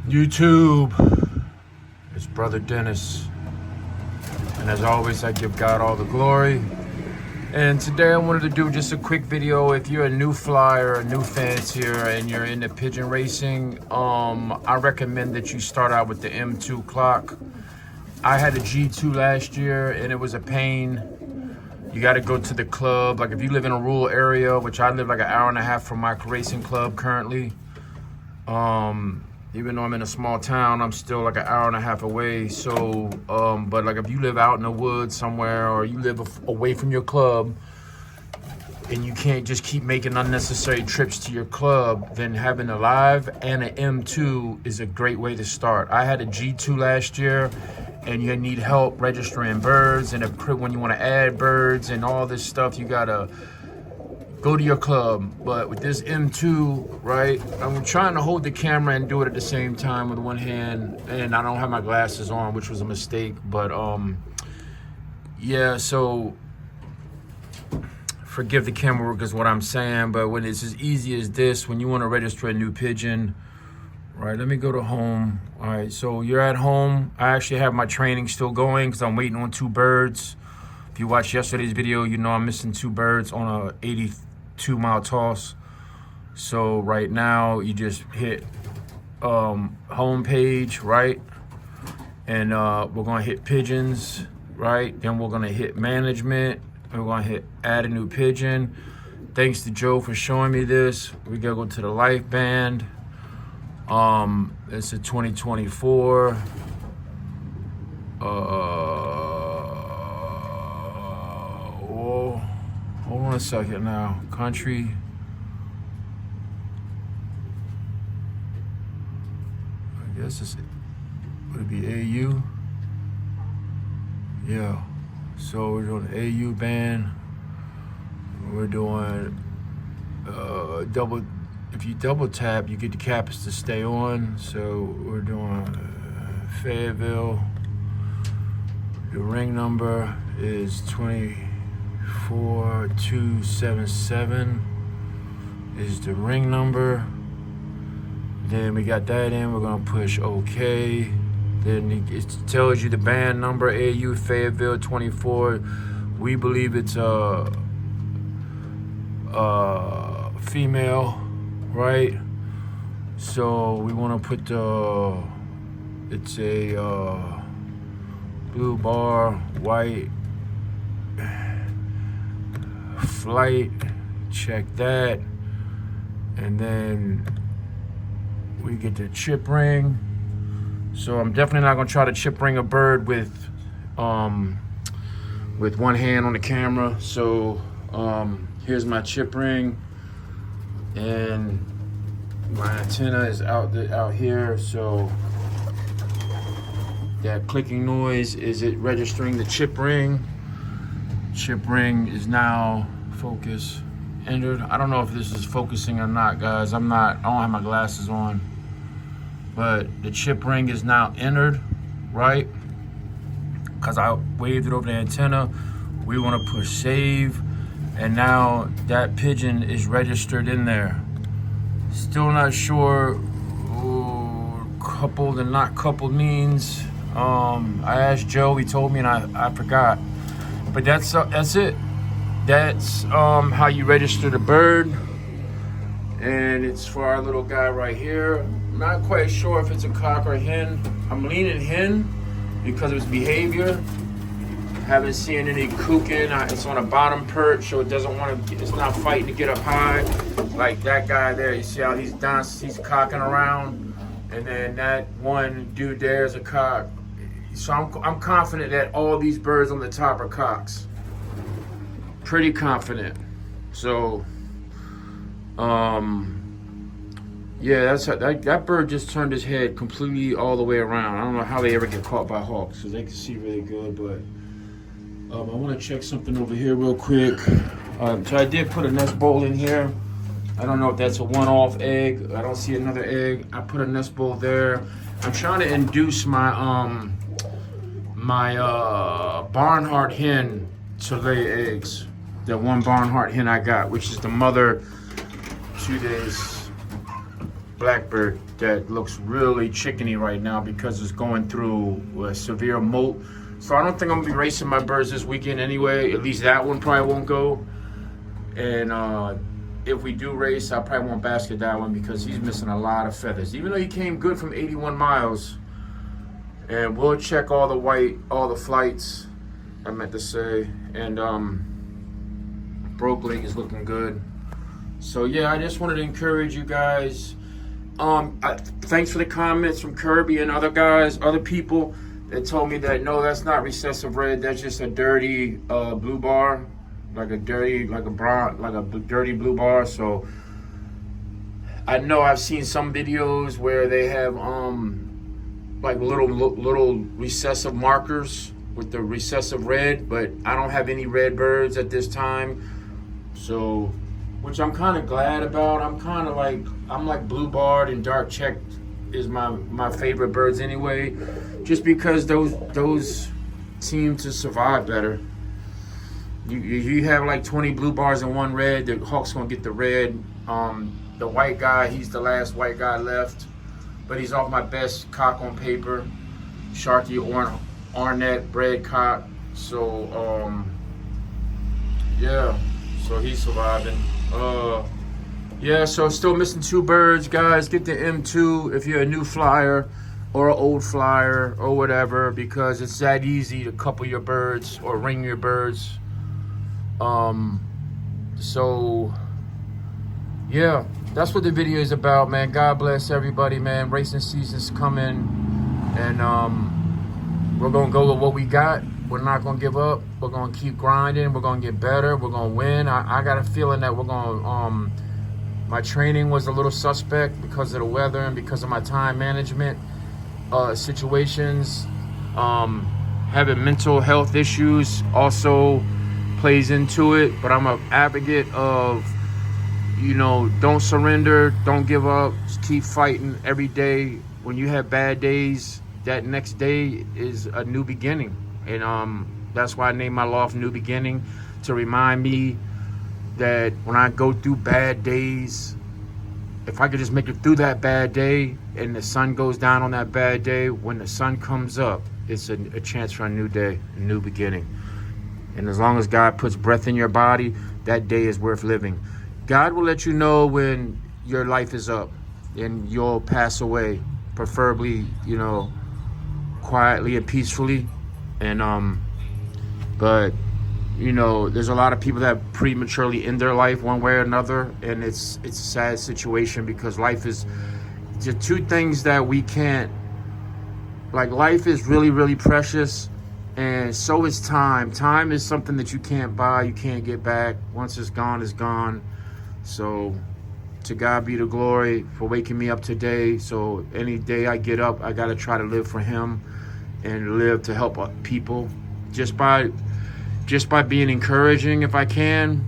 YouTube, it's Brother Dennis, and as always I give God all the glory. And today I wanted to do just a quick video. If you're a new flyer, a new fancier, and you're into pigeon racing, I recommend that you start out with the M2 clock. I had a G2 last year and it was a pain. You got to go to the club. Like if you live in a rural area, which I live like an hour and a half from my racing club currently, even though I'm in a small town, I'm still like an hour and a half away. So, but like if you live out in the woods somewhere, or you live away from your club, and you can't just keep making unnecessary trips to your club, then having a live and an M2 is a great way to start. I had a G2 last year, and you need help registering birds, and when you want to add birds and all this stuff, you gotta go to your club. But with this M2, right, I'm trying to hold the camera and do it at the same time with one hand, and I don't have my glasses on, which was a mistake. But yeah, so forgive the camera work is what I'm saying. But when it's as easy as this, when you want to register a new pigeon, right, let me go to home. All right, so you're at home. I actually have my training still going because I'm waiting on 2 birds. If you watched yesterday's video, you know I'm missing 2 birds on a 82-mile toss. So right now you just hit home page, right? And we're gonna hit pigeons, right? Then we're gonna hit management, and we're gonna hit add a new pigeon. Thanks to Joe for showing me this. We gotta go to the life band. It's a 2024. Hold on a second now. Country. I guess it's, would it be AU? Yeah. So we're doing the AU band. We're doing double. If you double tap, you get the caps to stay on. So we're doing Fayetteville. The ring number is 24277 is the ring number. Then we got that in. We're gonna push OK. Then it tells you the band number, AU Fayetteville 24. We believe it's a female, right? So we want to put it's a blue bar, white flight. Check that, and then we get the chip ring. So I'm definitely not gonna try to chip ring a bird with one hand on the camera. So here's my chip ring, and my antenna is out here. So that clicking noise is it registering the chip ring. Chip ring is now focus entered. I don't know if this is focusing or not, guys. I don't have my glasses on, but the chip ring is now entered, right? Because I waved it over the antenna. We want to push save, and now that pigeon is registered in there. Still not sure coupled and not coupled means. I asked Joe, he told me, and I forgot. But that's it. That's how you register the bird. And it's for our little guy right here. I'm not quite sure if it's a cock or a hen. I'm leaning hen because of his behavior. Haven't seen any cooking. It's on a bottom perch, so it doesn't want to. It's not fighting to get up high, like that guy there. You see how he's cocking around, and then that one dude there is a cock. So I'm confident that all these birds on the top are cocks. Pretty confident. So, yeah, that's that bird just turned his head completely all the way around. I don't know how they ever get caught by hawks, because they can see really good, but. I want to check something over here real quick. So I did put a nest bowl in here. I don't know if that's a one-off egg. I don't see another egg. I put a nest bowl there. I'm trying to induce my Barnhart hen to lay eggs. That one Barnhart hen I got, which is the mother to this blackbird that looks really chickeny right now because it's going through a severe molt. So I don't think I'm gonna be racing my birds this weekend anyway. At least that one probably won't go. And if we do race, I probably won't basket that one because he's missing a lot of feathers. Even though he came good from 81 miles. And we'll check all the flights, I meant to say. And broke leg is looking good. So yeah, I just wanted to encourage you guys. Thanks for the comments from Kirby and other guys, other people that told me that no, that's not recessive red. That's just a dirty blue bar, like a dirty blue bar. So I know I've seen some videos where they have like little recessive markers with the recessive red, but I don't have any red birds at this time. So, which I'm kind of glad about. I'm like blue barred and dark checked is my favorite birds anyway, just because those seem to survive better. You have like 20 blue bars and one red, the hawk's gonna get the red. The white guy, he's the last white guy left, but he's off my best cock on paper, Sharky Arnett bred cock. So yeah, so he's surviving. Yeah, so still missing 2 birds, guys. Get the M2 if you're a new flyer or an old flyer or whatever, because it's that easy to couple your birds or ring your birds. So yeah, that's what the video is about, man. God bless everybody, man. Racing season's coming, and we're gonna go with what we got. We're not gonna give up. We're gonna keep grinding. We're gonna get better. We're gonna win. I got a feeling that we're gonna my training was a little suspect because of the weather and because of my time management situations. Having mental health issues also plays into it, but I'm an advocate of, you know, don't surrender, don't give up, just keep fighting every day. When you have bad days, that next day is a new beginning. And that's why I named my loft New Beginning, to remind me that when I go through bad days, if I could just make it through that bad day and the sun goes down on that bad day, when the sun comes up, it's a chance for a new day, a new beginning. And as long as God puts breath in your body, that day is worth living. God will let you know when your life is up and you'll pass away, preferably, you know, quietly and peacefully. And but you know, there's a lot of people that prematurely end their life one way or another, and it's a sad situation because life is the 2 things that we can't, like, life is really, really precious, and so is time. Time is something that you can't buy, you can't get back. Once it's gone, it's gone. So to God be the glory for waking me up today. So any day I get up, I gotta try to live for him and live to help people just by being encouraging if I can.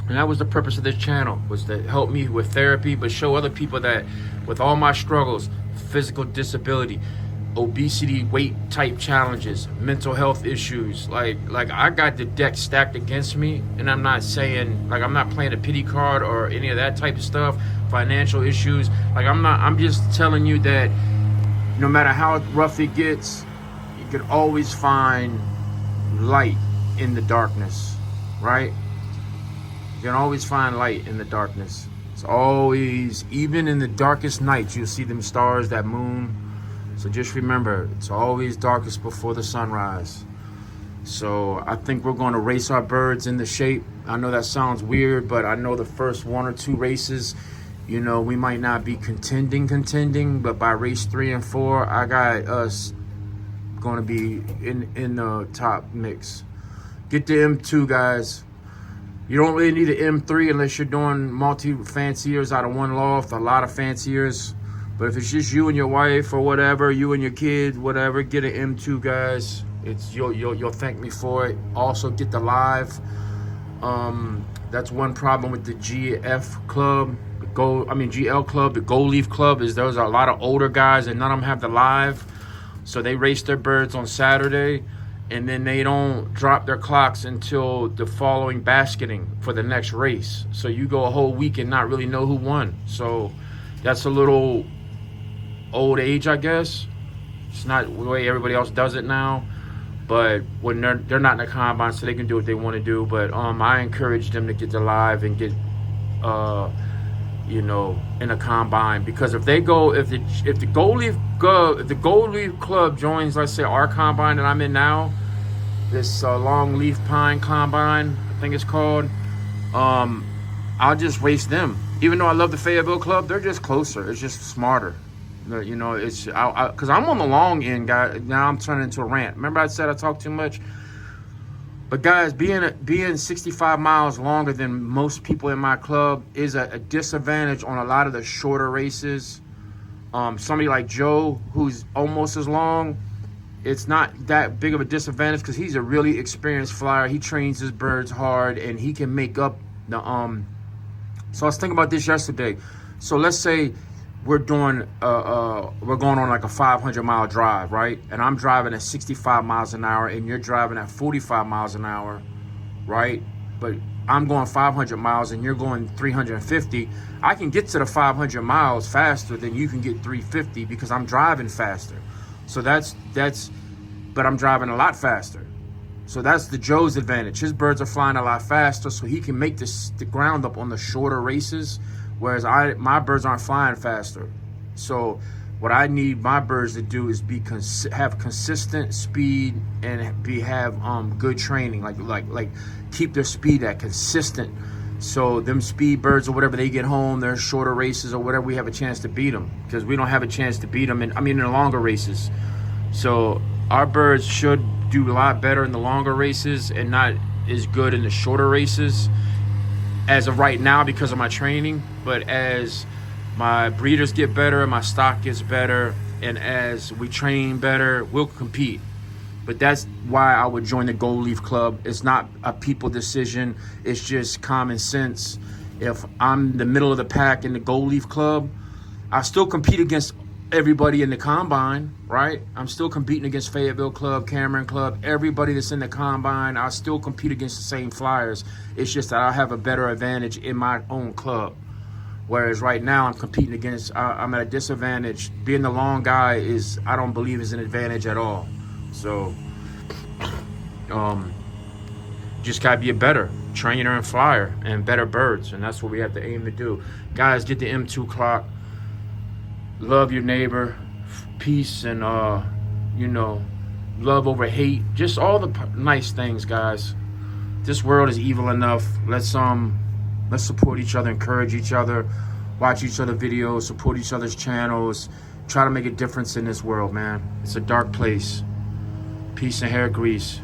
And that was the purpose of this channel, was to help me with therapy, but show other people that with all my struggles, physical disability, obesity, weight type challenges, mental health issues, like I got the deck stacked against me, and I'm not saying, like, I'm not playing a pity card or any of that type of stuff, financial issues, like I'm just telling you that no matter how rough it gets, you can always find light in the darkness, right? You can always find light in the darkness. It's always, even in the darkest nights, you'll see them stars, that moon. So just remember, it's always darkest before the sunrise. So I think we're going to race our birds into shape. I know that sounds weird, but I know the first 1 or 2 races, you know, we might not be contending, but by race 3 and 4, I got us going to be in the top mix. Get the M2, guys. You don't really need an M3 unless you're doing multi-fanciers out of one loft, a lot of fanciers. But if it's just you and your wife or whatever, you and your kids, whatever, get an M2, guys. It's you'll thank me for it. Also, get the live. That's one problem with the GF club, GL club, the Gold Leaf club, is there's a lot of older guys and none of them have the live. So they race their birds on Saturday, and then they don't drop their clocks until the following basketing for the next race. So you go a whole week and not really know who won. So That's a little old age, I guess. It's not the way everybody else does it now. But when they're not in the combine, so they can do what they want to do. But I encourage them to get to live and get in a combine, because if they go, if the Gold Leaf Club joins, let's say our combine that I'm in now, this Long Leaf Pine Combine, I think it's called, I'll just race them. Even though I love the Fayetteville Club, they're just closer. It's just smarter. It's because I'm on the long end, guy. Now I'm turning into a rant. Remember I said I talk too much? But guys, being 65 miles longer than most people in my club is a disadvantage on a lot of the shorter races. Somebody like Joe, who's almost as long, it's not that big of a disadvantage because he's a really experienced flyer. He trains his birds hard, and he can make up the So I was thinking about this yesterday. So let's say we're going on like a 500-mile drive, right? And I'm driving at 65 miles an hour, and you're driving at 45 miles an hour, right? But I'm going 500 miles, and you're going 350. I can get to the 500 miles faster than you can get 350 because I'm driving faster. So but I'm driving a lot faster. So that's the Joe's advantage. His birds are flying a lot faster, so he can make the ground up on the shorter races. Whereas my birds aren't flying faster. So what I need my birds to do is have consistent speed and have good training, like keep their speed at consistent. So them speed birds or whatever, they get home, they're shorter races or whatever, we have a chance to beat them, because we don't have a chance to beat them in the longer races. So our birds should do a lot better in the longer races and not as good in the shorter races as of right now because of my training. But as my breeders get better and my stock gets better, and as we train better, we'll compete. But that's why I would join the Gold Leaf Club. It's not a people decision. It's just common sense. If I'm the middle of the pack in the Gold Leaf Club, I still compete against everybody in the combine, right? I'm still competing against Fayetteville Club, Cameron Club, everybody that's in the combine. I still compete against the same flyers. It's just that I have a better advantage in my own club. Whereas right now I'm competing against, I'm at a disadvantage. Being the long guy I don't believe is an advantage at all. So, just gotta be a better trainer and flyer and better birds. And that's what we have to aim to do. Guys, get the M2 clock. Love your neighbor, peace, and love over hate. Just all the nice things, guys. This world is evil enough. Let's support each other, encourage each other, watch each other videos, support each other's channels. Try to make a difference in this world, man. It's a dark place. Peace and hair grease.